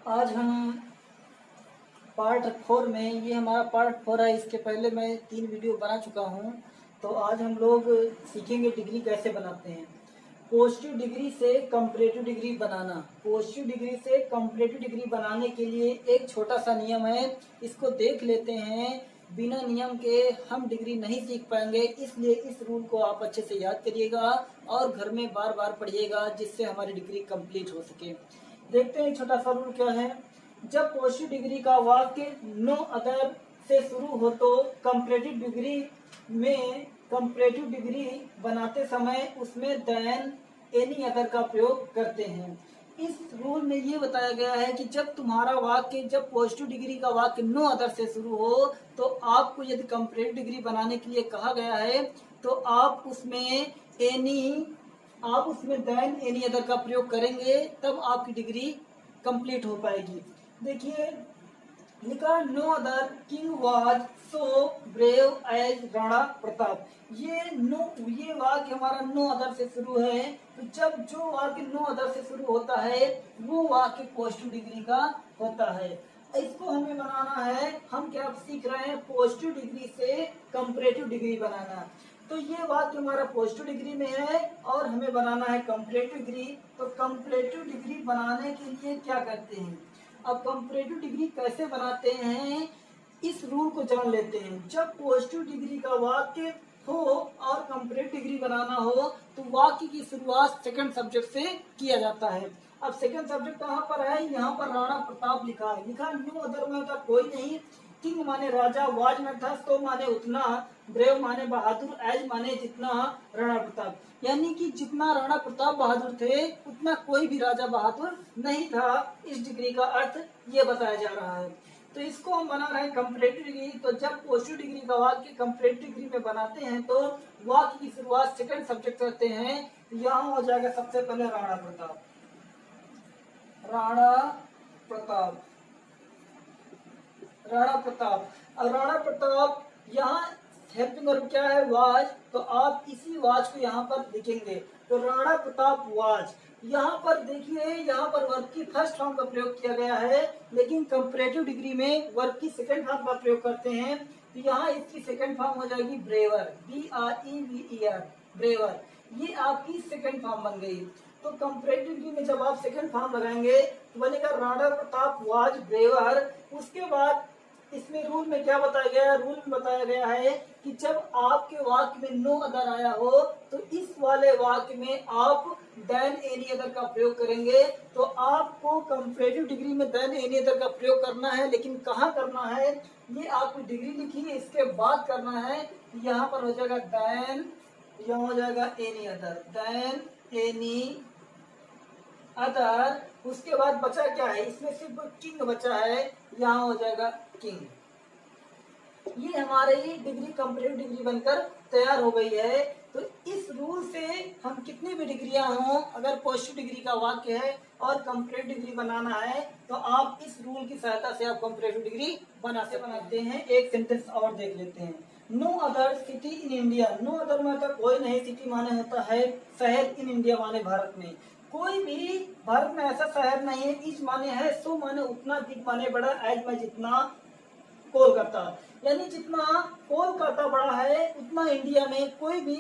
आज हम पार्ट 4 में, ये हमारा पार्ट 4 है। इसके पहले मैं 3 वीडियो बना चुका हूँ। तो आज हम लोग सीखेंगे डिग्री कैसे बनाते हैं। पॉजिटिव डिग्री से कंपैरेटिव डिग्री बनाना। पॉजिटिव डिग्री से कंपैरेटिव डिग्री बनाने के लिए एक छोटा सा नियम है, इसको देख लेते हैं। बिना नियम के हम डिग्री नहीं सीख पाएंगे, इसलिए इस रूल को आप अच्छे से याद करिएगा और घर में बार बार पढ़िएगा, जिससे हमारी डिग्री कंप्लीट हो सके। देखते हैं छोटा सा रूल क्या है। जब पॉजिटिव डिग्री का वाक्य नो अदर से शुरू हो तो कंपैरेटिव डिग्री बनाते समय उसमें देन एनी अदर का प्रयोग करते हैं। इस रूल में ये बताया गया है कि जब तुम्हारा वाक्य, जब पॉजिटिव डिग्री का वाक्य नो अदर से शुरू हो तो आपको यदि कंपैरेटिव डिग्री बनाने के लिए कहा गया है तो आप उसमें देन एनी अदर का प्रयोग करेंगे, तब आपकी डिग्री कंप्लीट हो पाएगी। देखिए लिखा, no other king was so brave as Rana Pratap. ये वाक्य हमारा नो अदर से शुरू है। तो जब जो वाक्य नो अदर से शुरू होता है वो वाक्य पॉजिटिव डिग्री का होता है। इसको हमें बनाना है। हम क्या सीख रहे हैं? पॉजिटिव डिग्री से कंपैरेटिव डिग्री बनाना। तो ये वाक्य हमारा पॉजिटिव डिग्री में है और हमें बनाना है कंपैरेटिव डिग्री। तो कंपैरेटिव डिग्री बनाने के लिए क्या करते हैं? अब कंपैरेटिव डिग्री कैसे बनाते हैं, इस रूल को जान लेते हैं। जब पॉजिटिव डिग्री का वाक्य हो और कंपैरेटिव डिग्री बनाना हो तो वाक्य की शुरुआत सेकंड सब्जेक्ट से किया जाता है। अब सेकंड सब्जेक्ट कहाँ पर है? यहाँ पर राणा प्रताप लिखा है। लिखा न्यू अदर में होता कोई नहीं। किंग माने राजा, वाज में था, सो माने उतना, ब्रेव माने बहादुर, एज माने जितना राणा प्रताप। यानी कि जितना राणा प्रताप बहादुर थे उतना कोई भी राजा बहादुर नहीं था। इस डिग्री का अर्थ ये बताया जा रहा है। तो इसको हम बना रहे हैं कंपैरेटिव डिग्री। तो जब पॉजिटिव डिग्री का वाक्य कंपैरेटिव डिग्री में बनाते हैं तो वाक्य की शुरुआत सेकंड सब्जेक्ट करते हैं। यहाँ हो जाएगा सबसे पहले राणा प्रताप। राणा प्रताप, राणा प्रताप। और राणा प्रताप यहाँ हेल्पिंग वर्ब क्या है? वाज। तो आप इसी वाज को यहाँ पर लिखेंगे। तो राणा प्रताप वाज। यहाँ पर देखिए, यहाँ पर वर्ब की फर्स्ट फॉर्म का प्रयोग किया गया है, लेकिन कंपैरेटिव डिग्री में वर्ब की सेकंड फॉर्म का प्रयोग करते हैं। तो यहाँ इसकी सेकंड फॉर्म हो जाएगी ब्रेवर, BREVER, ब्रेवर। ये आपकी सेकंड फॉर्म बन गई। तो कंपैरेटिव डिग्री में जब आप सेकंड फॉर्म लगाएंगे तो बनेगा राणा प्रताप वाज ब्रेवर। उसके बाद इसमें रूल में क्या बताया गया है? रूल में बताया गया है कि जब आपके वाक्य में नो अदर आया हो तो इस वाले वाक्य में आप देन एनी अदर का प्रयोग करेंगे। तो आपको कंपैरेटिव डिग्री में देन एनी अदर का प्रयोग करना है, लेकिन कहाँ करना है? ये आपकी डिग्री लिखी है, इसके बाद करना है। यहाँ पर हो जाएगा देन, यहाँ हो जाएगा any other, then any other. उसके बाद बचा क्या है? इसमें सिर्फ किंग बचा है, यहाँ हो जाएगा किंग। ये हमारी डिग्री कंपैरेटिव डिग्री बनकर तैयार हो गई है। तो इस रूल से हम कितनी भी डिग्रियां हों, अगर पॉजिटिव डिग्री का वाक्य है और कंपैरेटिव डिग्री बनाना है तो आप इस रूल की सहायता से आप कंपैरेटिव डिग्री बनाते हैं। एक सेंटेंस और देख लेते हैं। No other city in India. No other मतलब कोई नहीं, सिटी माने होता है शहर, इन इंडिया माने भारत में। कोई भी भारत में ऐसा शहर नहीं है। इच माने है, सो माने उतना, बिग माने बड़ा, एज में जितना कोलकाता। यानी जितना कोलकाता बड़ा है उतना इंडिया में कोई भी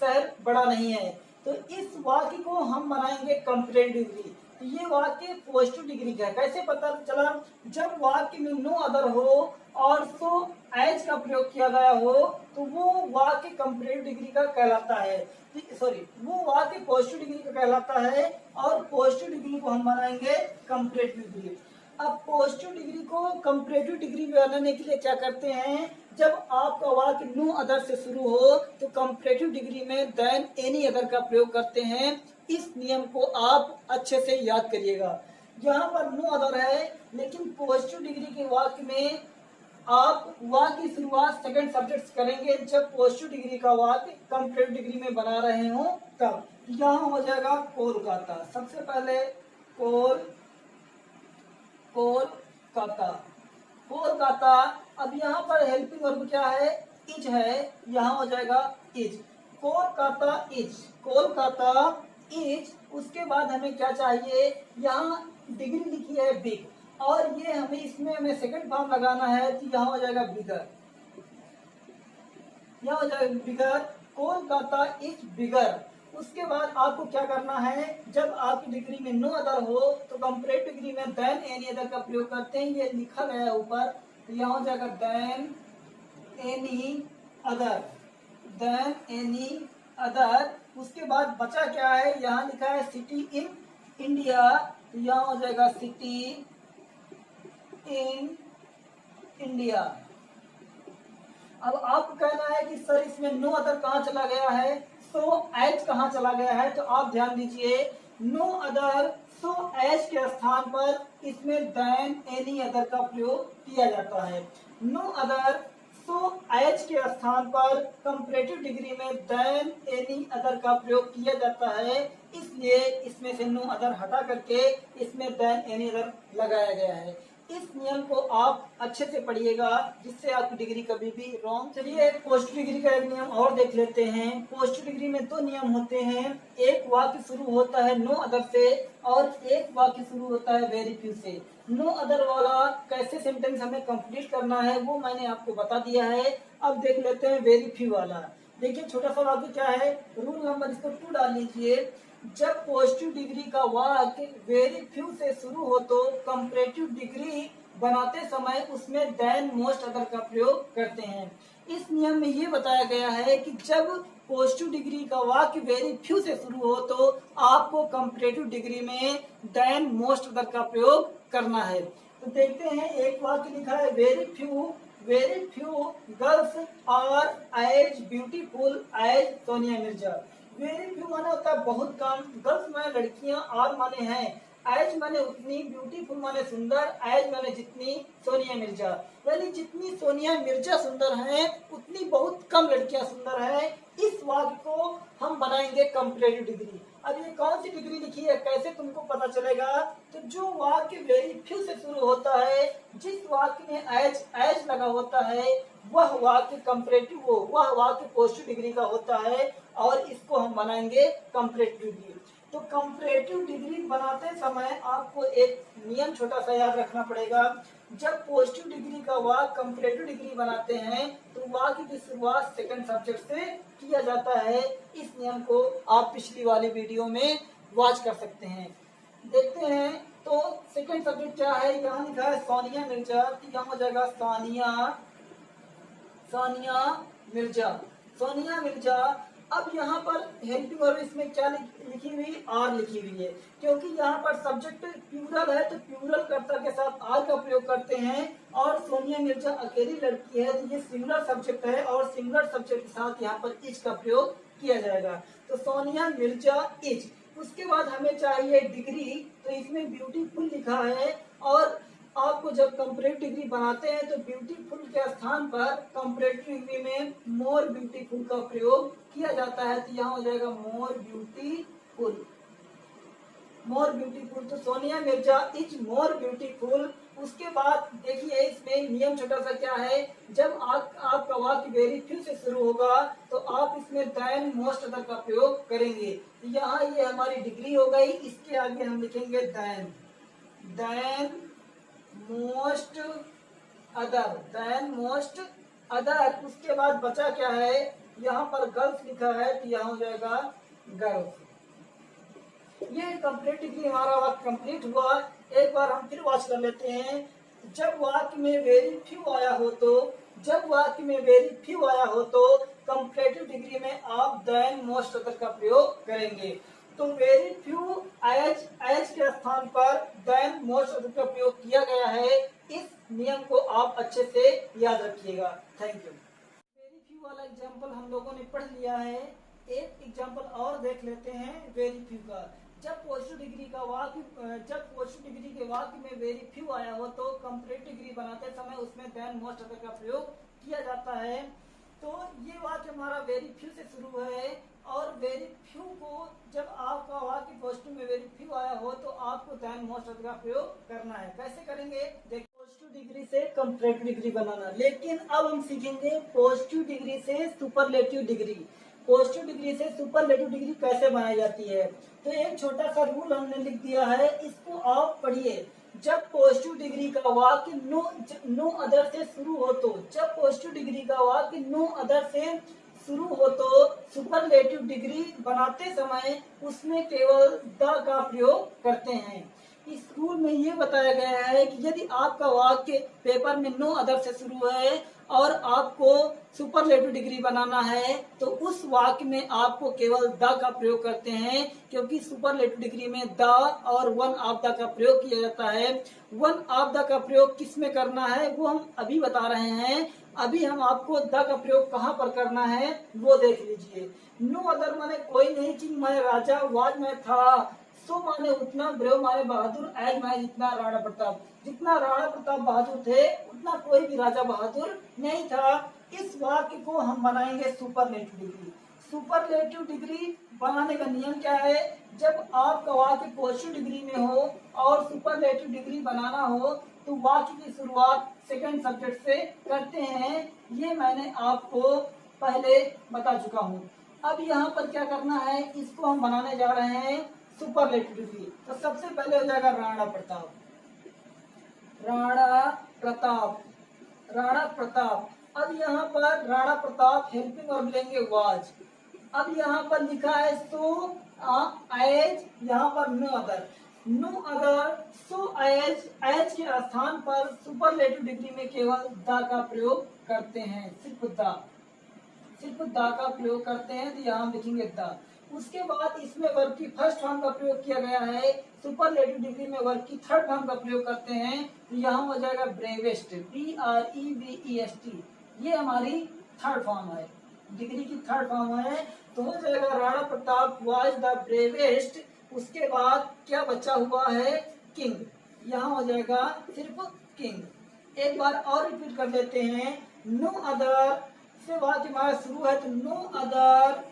शहर बड़ा नहीं है। तो इस वाक्य को हम बनाएंगे कंपैरेटिव डिग्री। तो ये वाक्य पॉजिटिव डिग्री का है। कैसे पता चला? जब वाक्य में नो अदर हो और सो एज का प्रयोग किया गया हो तो वो वाक्य कंपैरेटिव डिग्री का कहलाता है। वो वाक्य पॉजिटिव डिग्री का कहलाता है और पॉजिटिव डिग्री को हम बनाएंगे कंपैरेटिव डिग्री। अब पॉजिटिव डिग्री को कंपैरेटिव डिग्री बनाने के लिए क्या करते हैं? जब आपका वाक्य नो अदर से शुरू हो तो कंपैरेटिव डिग्री में देन एनी अदर का प्रयोग करते हैं। इस नियम को आप अच्छे से याद करिएगा। यहाँ पर नो अदर है, लेकिन पॉजिटिव डिग्री के वाक्य में आप वाक्य की शुरुआत सेकंड सब्जेक्ट करेंगे जब पॉजिटिव डिग्री का वाक्य कंपैरेटिव डिग्री में बना रहे हो तब। यहाँ हो जाएगा कोलकाता। सबसे पहले कोलकाता, कोलकाता। अब यहाँ पर हेल्पिंग वर्ब क्या है? इज है, यहाँ हो जाएगा is. Kolkata is, Kolkata is. उसके बाद हमें क्या चाहिए? यहाँ डिग्री लिखी है बिग। और ये इसमें हमें सेकंड फॉर्म लगाना है, तो यहाँ हो जाएगा बिगर, यहाँ हो जाएगा बिगर, कोलकाता इज बिगर। उसके बाद आपको क्या करना है, जब आपकी डिग्री में नो अदर हो तो कंपैरेटिव डिग्री में देन एनी अदर का प्रयोग करते हैं। ये लिखा गया है ऊपर, तो यहाँ हो जाएगा then any other, then any other. उसके बाद बचा क्या है, यहाँ लिखा है सिटी इन इंडिया, तो यहाँ हो जाएगा सिटी इन इंडिया। अब आपको कहना है कि सर इसमें नो अदर कहाँ चला गया है, सो एज कहाँ चला गया है, तो आप ध्यान दीजिए, नो अदर सो एज के स्थान पर इसमें देन एनी अदर का प्रयोग किया जाता है। नो अदर सो एज के स्थान पर कंपैरेटिव डिग्री में देन एनी अदर का प्रयोग किया जाता है, इसलिए इसमें से नो अदर हटा करके इसमें देन एनी अदर लगाया गया है। इस नियम को आप अच्छे से पढ़िएगा, जिससे आपकी डिग्री कभी भी रॉन्ग। चलिए पोस्ट डिग्री का एक नियम और देख लेते हैं। पोस्ट डिग्री में दो नियम होते हैं, एक वाक्य शुरू होता है नो अदर से और एक वाक्य शुरू होता है वेरी फ्यू से। नो अदर वाला कैसे सेंटेंस हमें कंप्लीट करना है वो मैंने आपको बता दिया है। अब देख लेते हैं वेरी फ्यू वाला। देखिए छोटा सा वाक्य क्या है, रूल नंबर इसको 2 डाल लीजिए। जब पॉजिटिव डिग्री का वाक्य वेरी फ्यू से शुरू हो तो कंपैरेटिव डिग्री बनाते समय उसमें देन मोस्ट अदर का प्रयोग करते हैं। इस नियम में ये बताया गया है कि जब पॉजिटिव डिग्री का वाक्य वेरी फ्यू से शुरू हो तो आपको कंपैरेटिव डिग्री में देन मोस्ट अदर का प्रयोग करना है। तो देखते हैं, एक वाक्य लिखा है very few girls are as beautiful as Sonia Mirza. Very few माने होता है बहुत कम, गर्ल्स माने लड़कियां, आर माने हैं, एज माने उतनी, ब्यूटीफुल माने सुंदर, एज माने जितनी सोनिया मिर्जा, यानी जितनी सोनिया मिर्जा सुंदर हैं उतनी बहुत कम लड़कियां सुंदर हैं। इस वाक्य को हम बनाएंगे कंपैरेटिव डिग्री। अब ये कौन सी डिग्री लिखी है, कैसे तुमको पता चलेगा, तो जो वाक्य वेरी फ्यू से शुरू होता है, जिस वाक्य में एज लगा होता है वह वाक्य कंपैरेटिव हो, वह वाक्य पॉजिटिव डिग्री का होता है और इसको हम बनाएंगे कंपैरेटिव डिग्री। तो कंपैरेटिव डिग्री बनाते समय आपको एक नियम छोटा सा याद रखना पड़ेगा। जब पॉजिटिव डिग्री का वाक्य कंपैरेटिव डिग्री बनाते हैं तो वाक्य की शुरुआत सेकंड सब्जेक्ट से किया जाता है। इस नियम को आप पिछली वाली वीडियो में वॉच कर सकते हैं। देखते हैं तो सेकंड सब्जेक्ट क्या है, यहाँ लिखा है सोनिया मिर्जा, तो यहाँ हो जाएगा सोनिया मिर्जा। अब यहाँ पर हेल्पिंग वर्ब इसमें क्या लिखी हुई, आर लिखी हुई है, क्योंकि यहाँ पर सब्जेक्ट प्लूरल है तो प्लूरल कर्ता के साथ आर का प्रयोग करते हैं और सोनिया मिर्जा अकेली लड़की है तो ये सिंगुलर सब्जेक्ट है और सिंगुलर सब्जेक्ट के साथ यहाँ पर इज का प्रयोग किया जाएगा। तो सोनिया मिर्जा इज। उसके बाद हमें चाहिए डिग्री, तो इसमें ब्यूटीफुल लिखा है और आपको जब कंपैरेटिव डिग्री बनाते हैं तो ब्यूटीफुल के स्थान पर कंपैरेटिव डिग्री में मोर ब्यूटीफुल का प्रयोग किया जाता है, तो यहाँ हो जाएगा मोर ब्यूटीफुल। तो Sonia Mirza is more beautiful. उसके बाद देखिए इसमें नियम छोटा सा क्या है, जब आपका वाक्य वेरी फ्यू से शुरू होगा तो आप इसमें देन मोस्ट अदर का प्रयोग करेंगे। तो यहाँ ये हमारी डिग्री हो गई, इसके आगे हम लिखेंगे देन मोस्ट अदर। उसके बाद बचा क्या है, यहाँ पर गर्ल्स लिखा है तो यहाँ हो जाएगा गर्ल्स। ये कंप्लीट डिग्री हमारा वाक्य कंप्लीट हुआ। एक बार हम फिर वॉच कर लेते हैं। जब वाक्य में वेरी फ्यू आया हो तो कंपैरेटिव डिग्री में आप देन मोस्ट अदर का प्रयोग करेंगे। तो वेरी फ्यू एज के स्थान पर देन मोस्ट अदर का प्रयोग किया गया है। इस नियम को आप अच्छे से याद रखिएगा। Thank you. वेरी फ्यू वाला एग्जांपल हम लोगों ने पढ़ लिया है। एक एग्जांपल और देख लेते हैं वेरी फ्यू का। जब पॉजिटिव डिग्री के वाक्य में वेरी फ्यू आया हो तो कंपैरेटिव डिग्री बनाते समय उसमें देन मोस्ट अदर का प्रयोग किया जाता है। तो ये वाक्य हमारा वेरी फ्यू से शुरू है और वेरी फ्यू को जब आपका वाक्य पॉजिटिव में वेरी फ्यू आया हो तो आपको देन मोस्ट अदर का प्रयोग करना है। कैसे करेंगे, देखिए पॉजिटिव डिग्री से कंपैरेटिव डिग्री बनाना। लेकिन अब हम सीखेंगे पॉजिटिव डिग्री से सुपरलेटिव डिग्री। पॉजिटिव डिग्री से सुपरलेटिव डिग्री कैसे बनाई जाती है। तो एक छोटा सा रूल हमने लिख दिया है, इसको आप पढ़िए। जब पॉजिटिव डिग्री का वाक्य नो अदर से शुरू हो तो, जब पॉजिटिव डिग्री का वाक्य नो अदर से शुरू हो तो सुपरलेटिव डिग्री बनाते समय उसमें केवल द का प्रयोग करते हैं। इस रूल में ये बताया गया है कि यदि आपका वाक्य पेपर में नो अदर से शुरू है और आपको सुपरलेटिव डिग्री बनाना है तो उस वाक्य में आपको केवल द का प्रयोग करते हैं, क्योंकि सुपरलेटिव डिग्री में द और वन ऑफ द का प्रयोग किया जाता है। वन ऑफ द का प्रयोग किस में करना है वो हम अभी बता रहे हैं। अभी हम आपको द का प्रयोग कहाँ पर करना है वो देख लीजिए। नो अदर माने कोई नहीं, किंग माने राजा, वाज में था, सो माने उतना, ब्रेव माने बहादुर, एज माने जितना, राणा प्रताप जितना राणा प्रताप बहादुर थे उतना कोई भी राजा बहादुर नहीं था। इस वाक्य को हम बनाएंगे सुपरलेटिव डिग्री। सुपरलेटिव डिग्री बनाने का नियम क्या है? जब आपका वाक्य पॉजिटिव डिग्री में हो और सुपरलेटिव डिग्री बनाना हो तो वाक्य की शुरुआत सेकंड सब्जेक्ट से करते हैं। ये मैंने आपको पहले बता चुका हूँ। अब यहाँ पर क्या करना है, इसको हम बनाने जा रहे हैं सुपरलेटिव डिग्री। तो सबसे पहले हो जाएगा राणा प्रताप, राणा प्रताप, राणा प्रताप। अब यहाँ पर राणा प्रताप हेल्पिंग वर्ब लेंगे वाज। अब यहाँ पर लिखा है सो एज, यहाँ पर no other, no other, so as, as के स्थान पर सुपरलेटिव डिग्री में केवल द का प्रयोग करते हैं, सिर्फ द का प्रयोग करते हैं। तो यहाँ लिखेंगे द। उसके बाद इसमें वर्ब की फर्स्ट फॉर्म का प्रयोग किया गया है, सुपरलेटिव डिग्री में वर्ब की थर्ड फॉर्म का प्रयोग करते हैं। तो यहाँ हो जाएगा ब्रेवेस्ट, BREVEST, ये हमारी थर्ड फॉर्म है, डिग्री की थर्ड फॉर्म है। तो हो जाएगा Rana Pratap was the bravest. उसके बाद क्या बचा हुआ है, किंग, यहाँ हो जाएगा सिर्फ किंग। एक बार और रिपीट कर लेते हैं, नो अदर से वाक्य हमारा शुरू है तो नो अदर,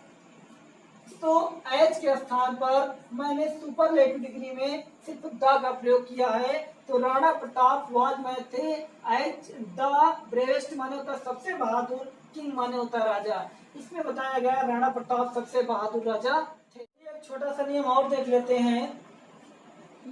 तो एज के स्थान पर मैंने सुपरलेटिव डिग्री में सिर्फ द का प्रयोग किया है। तो राणा प्रताप वाज में थे, एज द ब्रेवेस्ट माने होता सबसे बहादुर, किंग माने होता राजा। इसमें बताया गया राणा प्रताप सबसे बहादुर राजा थे। एक छोटा सा नियम और देख लेते हैं।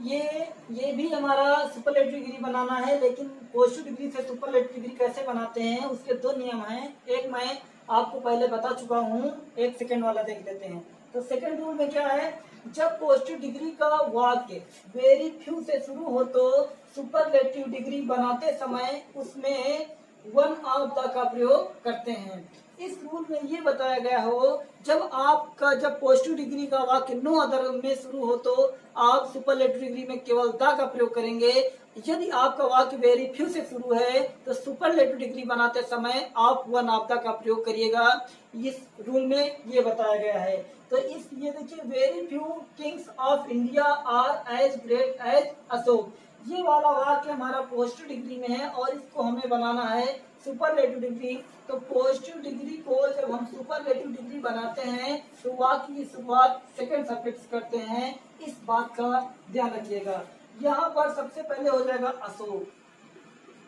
ये भी हमारा सुपरलेटिव डिग्री बनाना है, लेकिन पॉजिटिव डिग्री से सुपरलेटिव डिग्री कैसे बनाते हैं उसके दो नियम हैं। एक मैं आपको पहले बता चुका हूँ, एक सेकंड वाला देख लेते हैं। तो सेकंड रूल में क्या है, जब पॉजिटिव डिग्री का वाक्य वेरी फ्यू से शुरू हो तो सुपरलेटिव डिग्री बनाते समय उसमें वन ऑफ द का प्रयोग करते हैं। इस रूल में ये बताया गया हो, जब पॉजिटिव डिग्री का वाक्य नो अदर में शुरू हो तो आप सुपरलेटिव डिग्री में केवल द का प्रयोग करेंगे। यदि आपका वाक्य वेरी फ्यू से शुरू है तो सुपरलेटिव डिग्री बनाते समय आप वन ऑफ द का प्रयोग करिएगा। इस रूल में ये बताया गया है। तो इसलिए देखिए, very few kings of India are as great as Ashok, ये वाला वाक्य हमारा पॉजिटिव डिग्री में है और इसको हमें बनाना है सुपरलेटिव डिग्री। तो पॉजिटिव डिग्री को जब हम सुपरलेटिव डिग्री बनाते हैं तो वाक्य की शुरुआत सेकंड सफिक्स करते हैं, इस बात का ध्यान रखिएगा। यहाँ पर सबसे पहले हो जाएगा अशोक,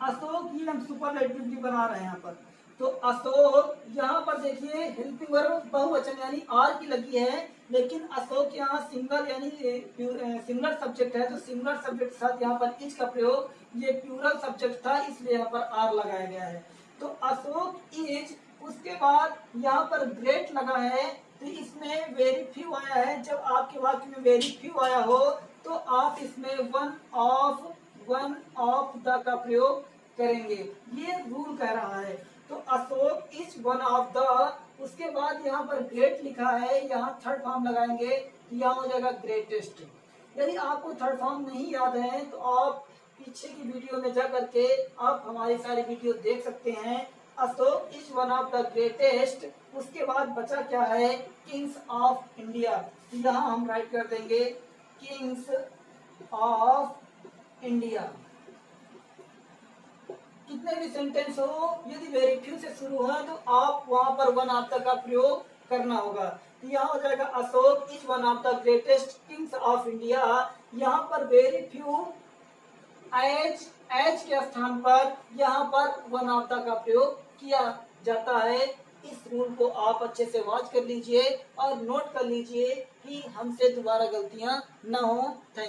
अशोक ये हम सुपरलेटिव डिग्री बना रहे हैं यहाँ पर। तो अशोक, यहाँ पर देखिए हेल्पिंग वर्ब बहुवचन यानी आर की लगी है, लेकिन अशोक यहाँ सिंगल यानी सिंगल सब्जेक्ट है, तो सिंगल सब्जेक्ट के साथ यहाँ पर इज का प्रयोग, ये प्लूरल सब्जेक्ट था इसलिए यहाँ पर आर लगाया गया है। तो अशोक इज, उसके बाद यहाँ पर ग्रेट लगा है, तो इसमें वेरी फ्यू आया है। जब आपके वाक्य में वेरी फ्यू आया हो तो आप इसमें वन ऑफ द का प्रयोग करेंगे, ये रूल कह रहा है। तो Ashok is one of the, उसके बाद यहाँ पर ग्रेट लिखा है, यहाँ थर्ड फॉर्म लगाएंगे, यहाँ हो जाएगा ग्रेटेस्ट। यदि आपको थर्ड फॉर्म नहीं याद है तो आप पीछे की वीडियो में जा करके आप हमारी सारी वीडियो देख सकते हैं। Ashok is one of the greatest, उसके बाद बचा क्या है, किंग्स ऑफ इंडिया। यहाँ हम राइट कर देंगे किंग्स ऑफ इंडिया। कितने भी सेंटेंस हो, यदि वेरी फ्यू से शुरू है तो आप वहां पर वन ऑफ द का प्रयोग करना होगा। तो यहाँ हो जाएगा Ashok is one of the greatest Kings of India. यहाँ पर वेरी फ्यू एज के स्थान पर यहाँ पर वन ऑफ द का प्रयोग किया जाता है। इस रूल को आप अच्छे से वॉच कर लीजिए और नोट कर लीजिए कि हमसे दोबारा गलतियां न हो।